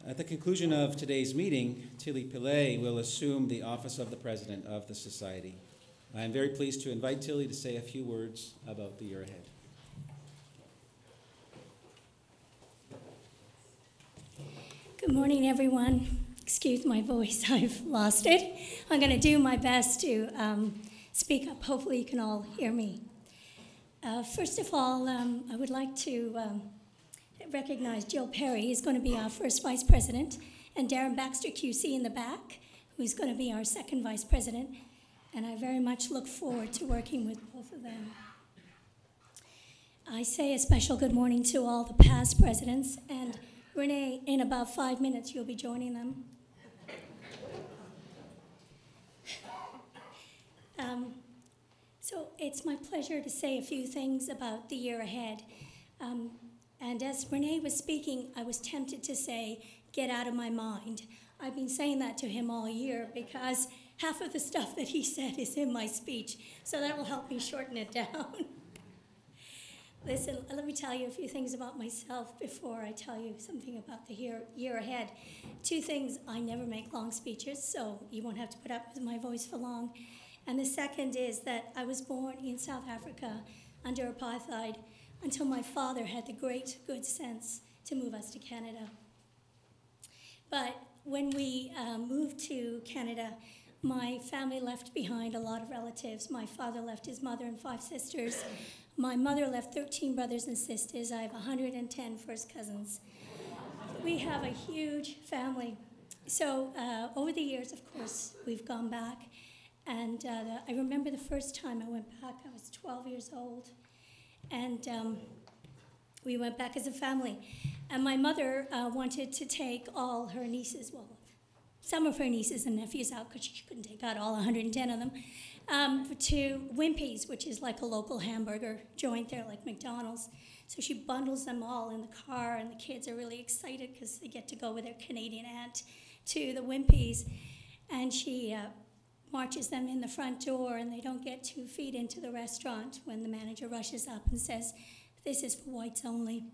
At the conclusion of today's meeting, Tilly Pillay will assume the office of the President of the Society. I am very pleased to invite Tilly to say a few words about the year ahead. Good morning, everyone. Excuse my voice, I've lost it. I'm going to do my best to speak up. Hopefully you can all hear me. First of all, I would like to recognize Jill Perry. He's going to be our first Vice President, and Darren Baxter QC in the back, who's going to be our second Vice President, and I very much look forward to working with both of them. I say a special good morning to all the past presidents, and Renee, in about 5 minutes, you'll be joining them. So it's my pleasure to say a few things about the year ahead. And as Renee was speaking, I was tempted to say, get out of my mind. I've been saying that to him all year because half of the stuff that he said is in my speech, so that will help me shorten it down. Listen, let me tell you a few things about myself before I tell you something about the year ahead. Two things: I never make long speeches, so you won't have to put up with my voice for long. And the second is that I was born in South Africa under apartheid until my father had the great good sense to move us to Canada. But when we moved to Canada, my family left behind a lot of relatives. My father left his mother and 5 sisters. My mother left 13 brothers and sisters. I have 110 first cousins. We have a huge family. So over the years, of course, we've gone back. And I remember the first time I went back, I was 12 years old. And we went back as a family. And my mother wanted to take all her nieces, well, some of her nieces and nephews out, because she couldn't take out all 110 of them, to Wimpy's, which is like a local hamburger joint there, like McDonald's. So she bundles them all in the car, and the kids are really excited because they get to go with their Canadian aunt to the Wimpy's. And she marches them in the front door, and they don't get 2 feet into the restaurant when the manager rushes up and says, "This is for whites only."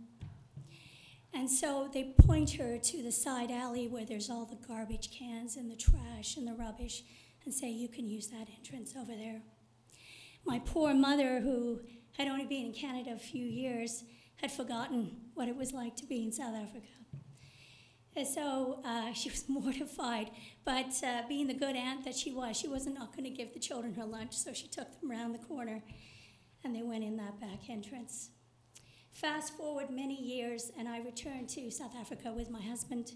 And so they point her to the side alley where there's all the garbage cans and the trash and the rubbish, and say, "You can use that entrance over there." My poor mother, who had only been in Canada a few years, had forgotten what it was like to be in South Africa. And so she was mortified, but being the good aunt that she wasn't not going to give the children her lunch, so she took them around the corner, and they went in that back entrance. Fast forward many years, and I returned to South Africa with my husband,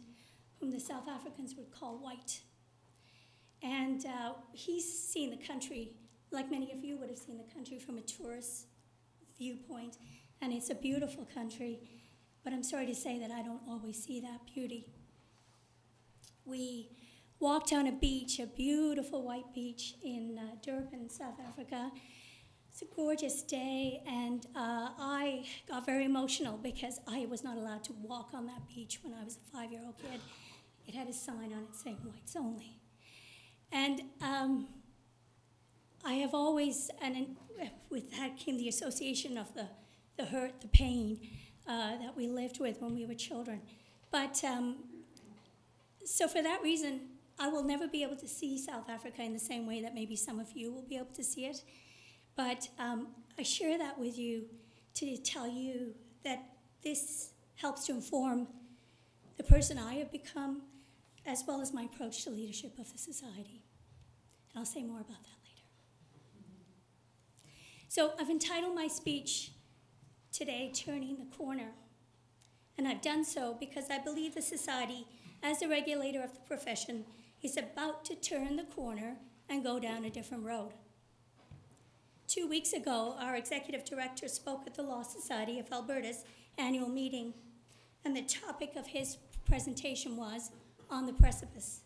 whom the South Africans would call white. And he's seen the country, like many of you would have seen the country from a tourist viewpoint, and it's a beautiful country. But I'm sorry to say that I don't always see that beauty. We walked on a beach, a beautiful white beach in Durban, South Africa. It's a gorgeous day, and I got very emotional because I was not allowed to walk on that beach when I was a 5-year-old kid. It had a sign on it saying whites only. And I have always, and with that came the association of the hurt, the pain, that we lived with when we were children. But so for that reason, I will never be able to see South Africa in the same way that maybe some of you will be able to see it. But I share that with you to tell you that this helps to inform the person I have become, as well as my approach to leadership of the society. And I'll say more about that later. So I've entitled my speech today, "Turning the Corner." And I've done so because I believe the society, as the regulator of the profession, is about to turn the corner and go down a different road. 2 weeks ago, our executive director spoke at the Law Society of Alberta's annual meeting, and the topic of his presentation was "On the Precipice."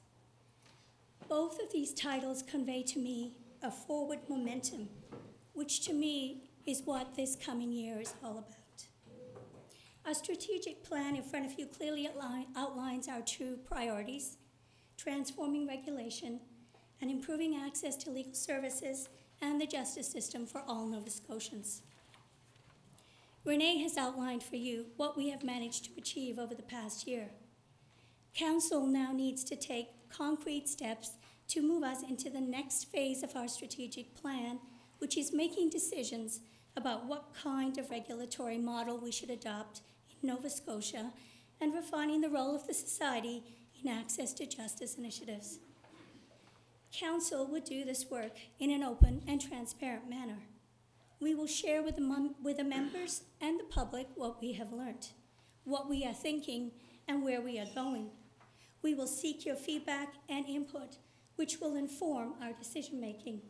Both of these titles convey to me a forward momentum, which to me is what this coming year is all about. Our strategic plan in front of you clearly outlines our 2 priorities: transforming regulation and improving access to legal services and the justice system for all Nova Scotians. Renee has outlined for you what we have managed to achieve over the past year. Council now needs to take concrete steps to move us into the next phase of our strategic plan, which is making decisions about what kind of regulatory model we should adopt in Nova Scotia and refining the role of the Society in access to justice initiatives. Council would do this work in an open and transparent manner. We will share with the members and the public what we have learned, what we are thinking, and where we are going. We will seek your feedback and input, which will inform our decision-making.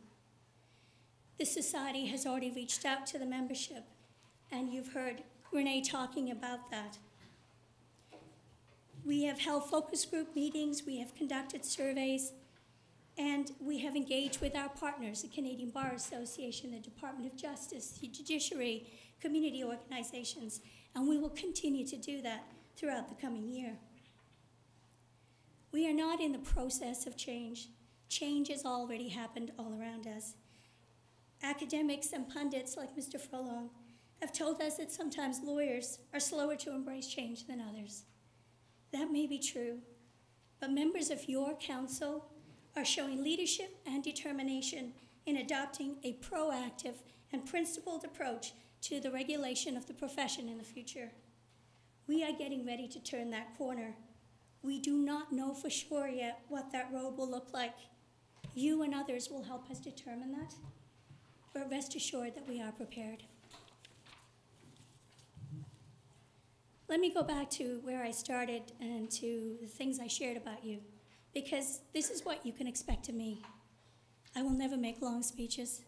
The Society has already reached out to the membership, and you've heard Renee talking about that. We have held focus group meetings, we have conducted surveys, and we have engaged with our partners, the Canadian Bar Association, the Department of Justice, the Judiciary, community organizations, and we will continue to do that throughout the coming year. We are not in the process of change. Change has already happened all around us. Academics and pundits like Mr. Furlong have told us that sometimes lawyers are slower to embrace change than others. That may be true, but members of your council are showing leadership and determination in adopting a proactive and principled approach to the regulation of the profession in the future. We are getting ready to turn that corner. We do not know for sure yet what that road will look like. You and others will help us determine that, but rest assured that we are prepared. Let me go back to where I started and to the things I shared about you, because this is what you can expect of me. I will never make long speeches.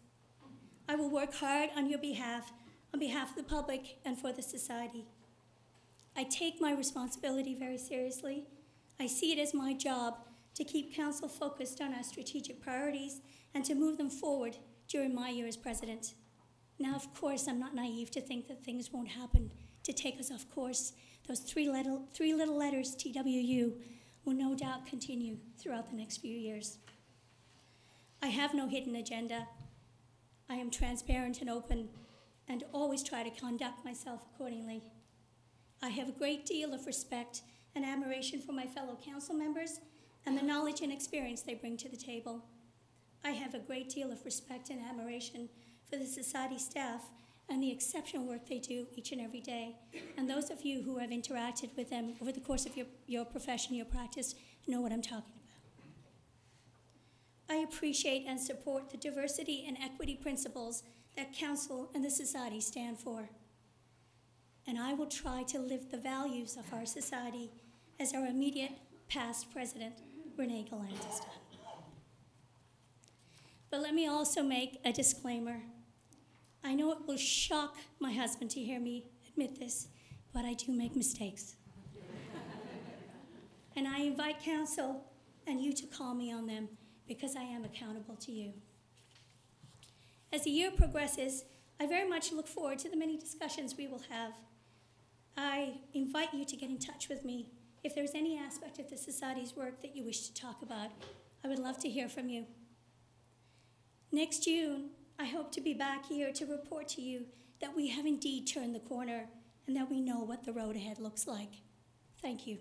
I will work hard on your behalf, on behalf of the public and for the Society. I take my responsibility very seriously. I see it as my job to keep Council focused on our strategic priorities and to move them forward during my year as President. Now, of course, I'm not naive to think that things won't happen to take us off course. Those three little letters, TWU, will no doubt continue throughout the next few years. I have no hidden agenda. I am transparent and open and always try to conduct myself accordingly. I have a great deal of respect and admiration for my fellow council members and the knowledge and experience they bring to the table. I have a great deal of respect and admiration for the Society staff and the exceptional work they do each and every day. And those of you who have interacted with them over the course of your profession, your practice, know what I'm talking about. I appreciate and support the diversity and equity principles that Council and the Society stand for. And I will try to live the values of our Society as our immediate past President, Renee Gallant, has done. But let me also make a disclaimer. I know it will shock my husband to hear me admit this, but I do make mistakes. And I invite Council and you to call me on them because I am accountable to you. As the year progresses, I very much look forward to the many discussions we will have. I invite you to get in touch with me. If there's any aspect of the Society's work that you wish to talk about, I would love to hear from you. Next June, I hope to be back here to report to you that we have indeed turned the corner and that we know what the road ahead looks like. Thank you.